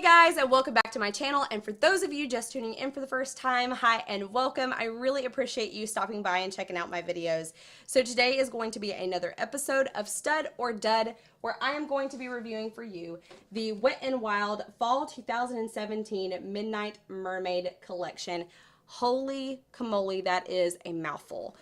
guys, and welcome back to my channel. And for those of you just tuning in for the first time, hi and welcome. I really appreciate you stopping by and checking out my videos. So today is going to be another episode of Stud or Dud, where I am going to be reviewing for you the Wet n Wild Fall 2017 Midnight Mermaid collection. Holy camoly, that is a mouthful.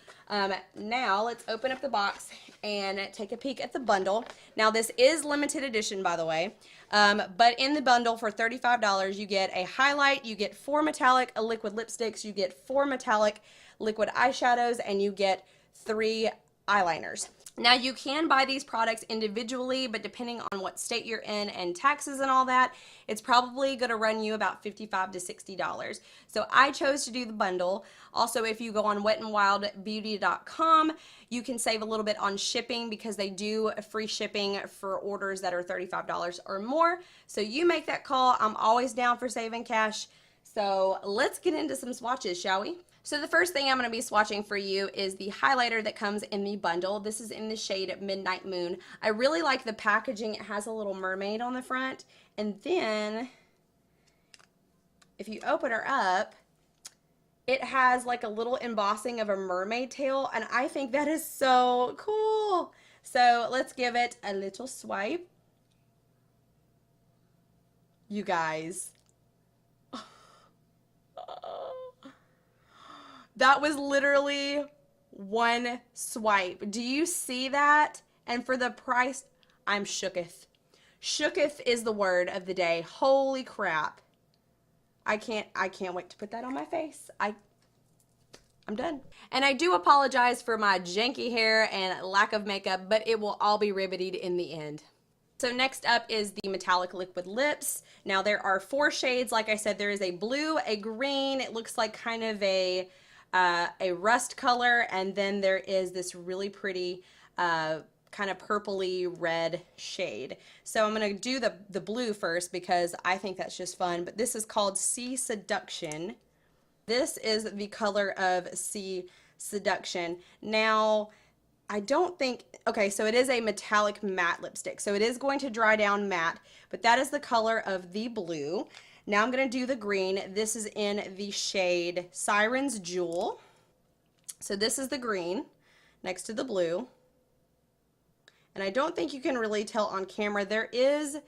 Now let's open up the box and take a peek at the bundle. Now this is limited edition, by the way, but in the bundle for $35 you get a highlight, you get 4 metallic liquid lipsticks, you get 4 metallic liquid eyeshadows, and you get 3 eyeliners. Now you can buy these products individually, but depending on what state you're in and taxes and all that, it's probably going to run you about $55 to $60. So I chose to do the bundle. Also, if you go on wetnwildbeauty.com, you can save a little bit on shipping because they do free shipping for orders that are $35 or more. So you make that call. I'm always down for saving cash. So let's get into some swatches, shall we? So the first thing I'm going to be swatching for you is the highlighter that comes in the bundle. This is in the shade Midnight Moon. I really like the packaging. It has a little mermaid on the front. And then, if you open her up, it has like a little embossing of a mermaid tail. And I think that is so cool. So let's give it a little swipe. You guys. That was literally one swipe. Do you see that? And for the price, I'm shooketh. Shooketh is the word of the day. Holy crap. I can't wait to put that on my face. I'm done. And I do apologize for my janky hair and lack of makeup, but it will all be remedied in the end. So next up is the metallic liquid lips. Now there are 4 shades. Like I said, there is a blue, a green, it looks like kind of a rust color, and then there is this really pretty kind of purpley red shade. So I'm going to do the blue first because I think that's just fun, but this is called Seduction. This is the color of Seduction. Now, I don't think, okay, so it is a metallic matte lipstick, so it is going to dry down matte, but that is the color of the blue. Now I'm going to do the green. This is in the shade Siren's Jewel. So this is the green next to the blue. And I don't think you can really tell on camera. There is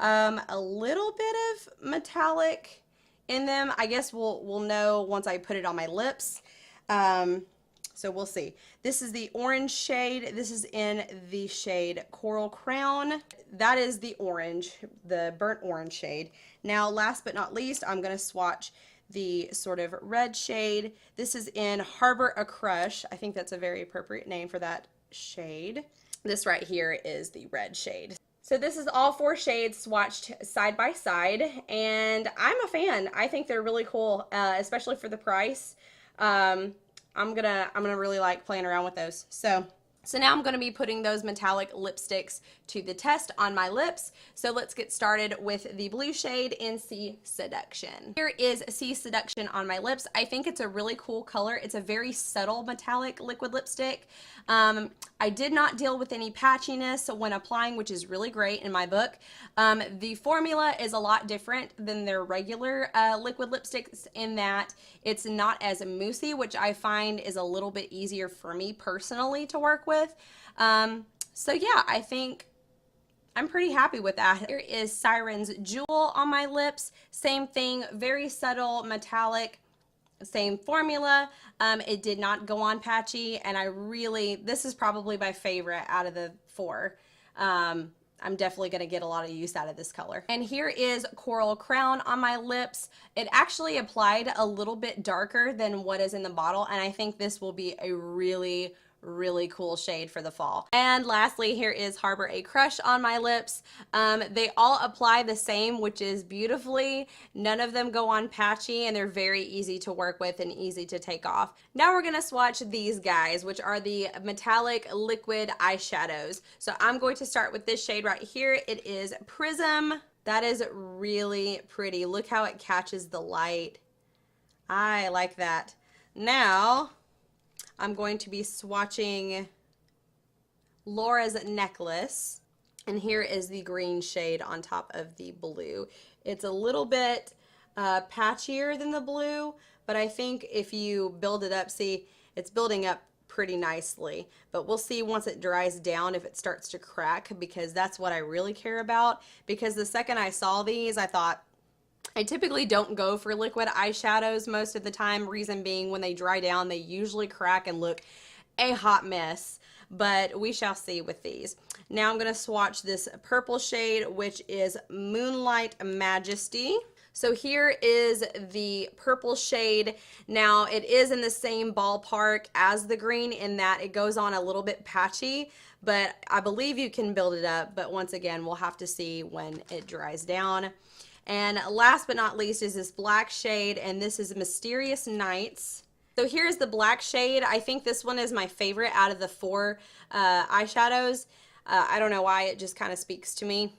a little bit of metallic in them. I guess we'll know once I put it on my lips. So we'll see. This is the orange shade. This is in the shade Coral Crown. That is the orange, the burnt orange shade. Now, last but not least, I'm going to swatch the sort of red shade. This is in Harbor a Crush. I think that's a very appropriate name for that shade. This right here is the red shade. So this is all 4 shades swatched side by side, and I'm a fan. I think they're really cool, especially for the price. I'm gonna really like playing around with those. So now I'm gonna be putting those metallic lipsticks to the test on my lips. So let's get started with the blue shade in Seduction. Here is Seduction on my lips. I think it's a really cool color. It's a very subtle metallic liquid lipstick. I did not deal with any patchiness when applying, which is really great in my book. The formula is a lot different than their regular liquid lipsticks in that it's not as moussey, which I find is a little bit easier for me personally to work with. So yeah, I think I'm pretty happy with that. Here is Siren's Jewel on my lips. Same thing, very subtle metallic. Same formula. It did not go on patchy, and this is probably my favorite out of the 4. I'm definitely going to get a lot of use out of this color. And here is Coral Crown on my lips. It actually applied a little bit darker than what is in the bottle, and I think this will be a really cool shade for the fall. And lastly, here is Harbor a Crush on my lips. They all apply the same, which is beautifully. None of them go on patchy, and they're very easy to work with and easy to take off. Now we're gonna swatch these guys, which are the metallic liquid eyeshadows. So I'm going to start with this shade right here. It is Prism. That is really pretty. Look how it catches the light. I like that. Now, I'm going to be swatching Lara's Necklace. And here is the green shade on top of the blue. It's a little bit patchier than the blue, but I think if you build it up, see, it's building up pretty nicely. But we'll see once it dries down if it starts to crack, because that's what I really care about. Because the second I saw these, I thought, I typically don't go for liquid eyeshadows most of the time. Reason being, when they dry down, they usually crack and look a hot mess. But we shall see with these. Now I'm going to swatch this purple shade, which is Moonlight Majesty. So here is the purple shade. Now it is in the same ballpark as the green in that it goes on a little bit patchy, but I believe you can build it up. But once again, we'll have to see when it dries down. And last but not least is this black shade, and this is Mysterious Nights. So here's the black shade. I think this one is my favorite out of the four eyeshadows. I don't know why, it just kind of speaks to me.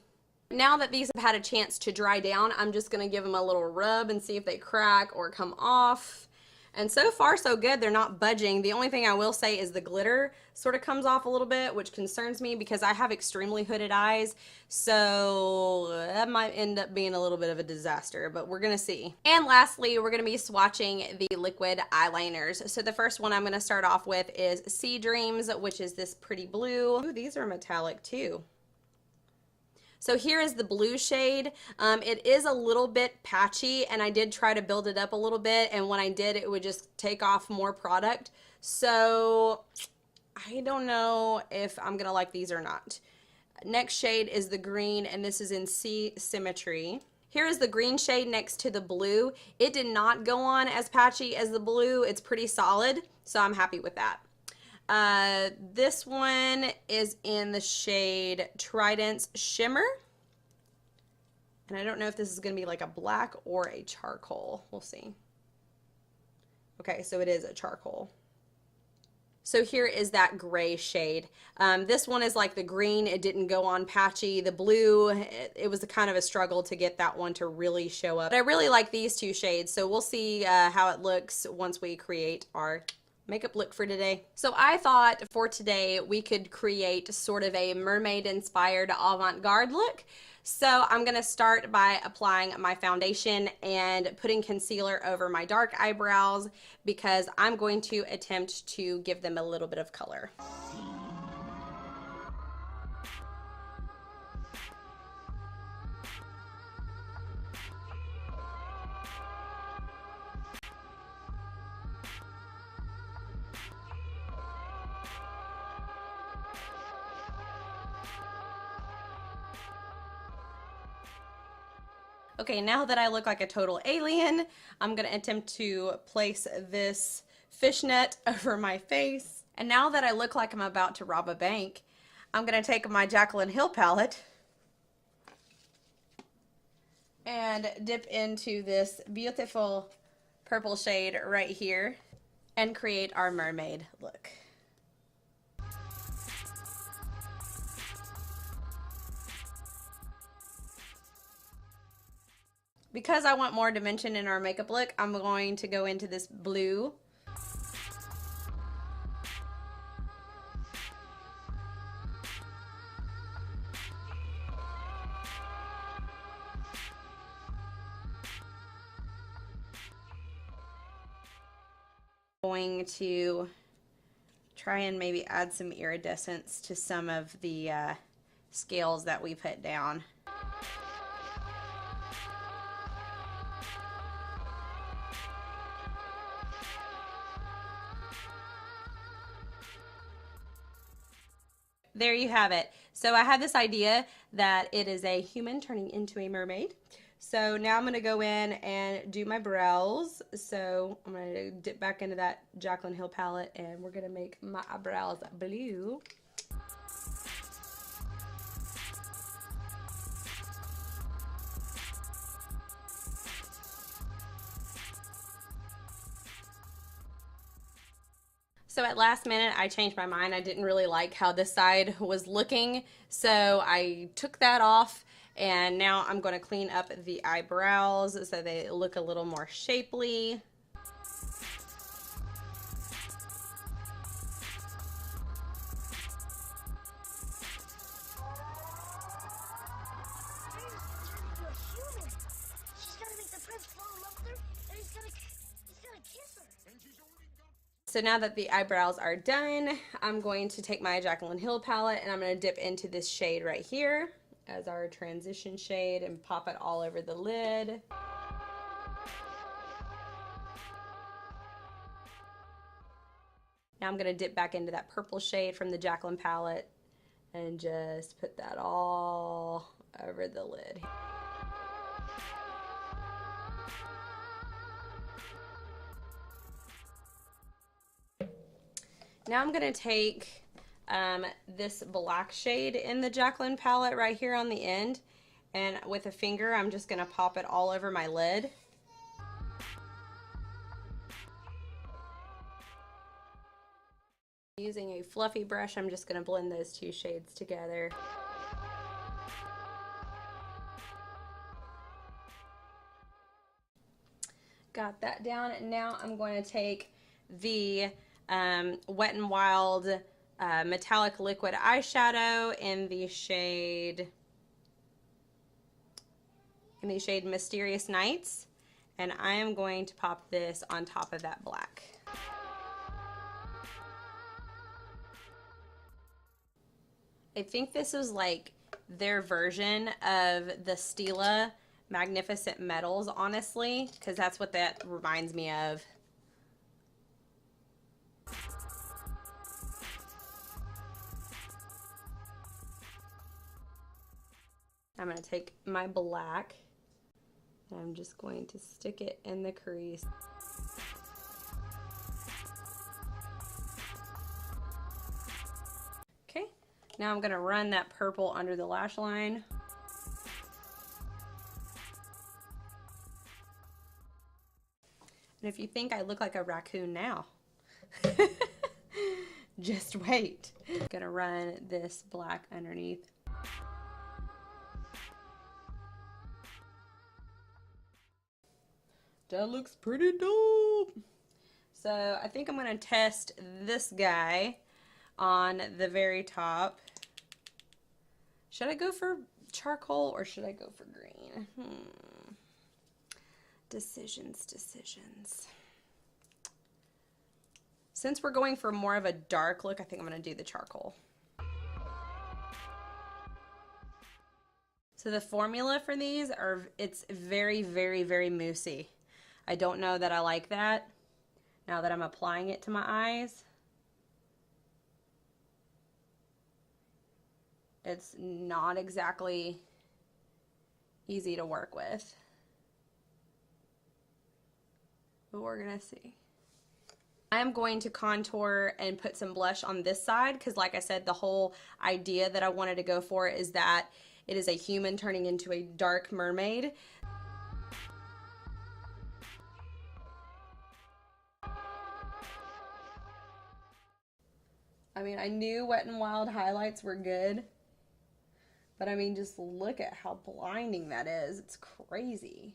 Now that these have had a chance to dry down, I'm just going to give them a little rub and see if they crack or come off. And so far so good, they're not budging. The only thing I will say is the glitter sort of comes off a little bit, which concerns me because I have extremely hooded eyes, so that might end up being a little bit of a disaster, but we're gonna see. And lastly, we're gonna be swatching the liquid eyeliners. So the first one I'm gonna start off with is Sea Dreams, which is this pretty blue. Ooh, these are metallic too. So here is the blue shade. It is a little bit patchy, and I did try to build it up a little bit, and when I did, it would just take off more product. So I don't know if I'm gonna like these or not. Next shade is the green, and this is in Sea Symmetry. Here is the green shade next to the blue. It did not go on as patchy as the blue. It's pretty solid, so I'm happy with that. This one is in the shade Trident's Shimmer. And I don't know if this is going to be like a black or a charcoal. We'll see. Okay, so it is a charcoal. So here is that gray shade. This one is like the green. It didn't go on patchy. The blue, it was a kind of a struggle to get that one to really show up. But I really like these two shades, so we'll see how it looks once we create our makeup look for today. So I thought for today we could create sort of a mermaid inspired avant-garde look. So I'm going to start by applying my foundation and putting concealer over my dark eyebrows because I'm going to attempt to give them a little bit of color. Okay, now that I look like a total alien, I'm going to attempt to place this fishnet over my face. And now that I look like I'm about to rob a bank, I'm going to take my Jaclyn Hill palette and dip into this beautiful purple shade right here and create our mermaid look. Because I want more dimension in our makeup look, I'm going to go into this blue. Going to try and maybe add some iridescence to some of the scales that we put down. There you have it. So I had this idea that it is a human turning into a mermaid. So now I'm going to go in and do my brows. So I'm going to dip back into that Jaclyn Hill palette and we're going to make my eyebrows blue. So at last minute, I changed my mind. I didn't really like how this side was looking, so I took that off, and now I'm going to clean up the eyebrows so they look a little more shapely. So now that the eyebrows are done, I'm going to take my Jaclyn Hill palette and I'm going to dip into this shade right here as our transition shade and pop it all over the lid. Now I'm going to dip back into that purple shade from the Jaclyn palette and just put that all over the lid. Now I'm going to take this black shade in the Jaclyn palette right here on the end, and with a finger I'm just going to pop it all over my lid. Using a fluffy brush, I'm just going to blend those two shades together. Got that down, and now I'm going to take the Wet n Wild metallic liquid eyeshadow in the shade Mysterious Nights, and I am going to pop this on top of that black. I think this is like their version of the Stila Magnificent Metals, honestly, because that's what that reminds me of. I'm going to take my black and I'm just going to stick it in the crease. Okay, now I'm going to run that purple under the lash line. And if you think I look like a raccoon now, just wait. I'm going to run this black underneath. That looks pretty dope. So I think I'm going to test this guy on the very top. Should I go for charcoal or should I go for green? Decisions. Since we're going for more of a dark look, I think I'm going to do the charcoal. So the formula for these it's very, very, very moussey. I don't know that I like that now that I'm applying it to my eyes. It's not exactly easy to work with, but we're gonna see. I'm going to contour and put some blush on this side because, like I said, the whole idea that I wanted to go for is that it is a human turning into a dark mermaid. I mean, I knew Wet n Wild highlights were good, but I mean, just look at how blinding that is. It's crazy.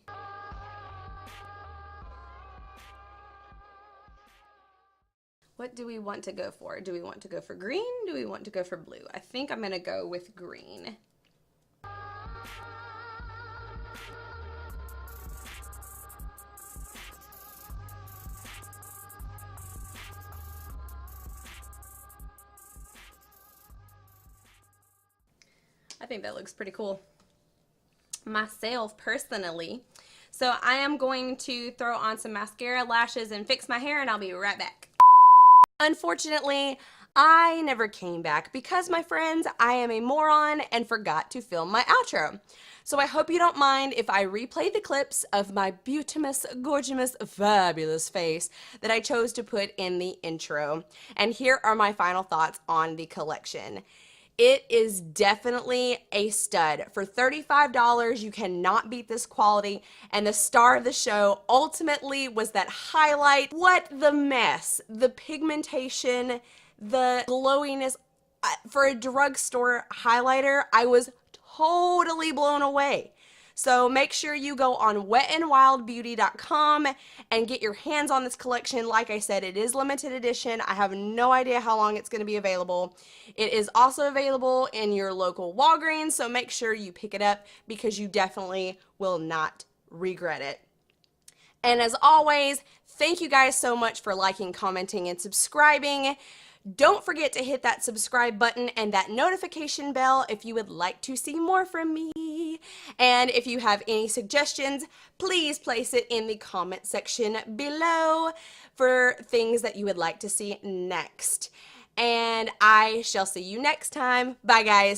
What do we want to go for? Do we want to go for green? Do we want to go for blue? I think I'm going to go with green. I think that looks pretty cool myself personally. So I am going to throw on some mascara, lashes, and fix my hair, and I'll be right back. Unfortunately, I never came back because, my friends, I am a moron and forgot to film my outro. So I hope you don't mind if I replay the clips of my beautimous, gorgeous, fabulous face that I chose to put in the intro. And here are my final thoughts on the collection. It is definitely a stud. For $35, you cannot beat this quality, and the star of the show ultimately was that highlight. What the mess, the pigmentation, the glowiness. For a drugstore highlighter, I was totally blown away. So make sure you go on wetnwildbeauty.com and get your hands on this collection. Like I said, it is limited edition. I have no idea how long it's going to be available. It is also available in your local Walgreens, so make sure you pick it up because you definitely will not regret it. And as always, thank you guys so much for liking, commenting, and subscribing. Don't forget to hit that subscribe button and that notification bell if you would like to see more from me. And if you have any suggestions, please place it in the comment section below for things that you would like to see next. And I shall see you next time. Bye, guys.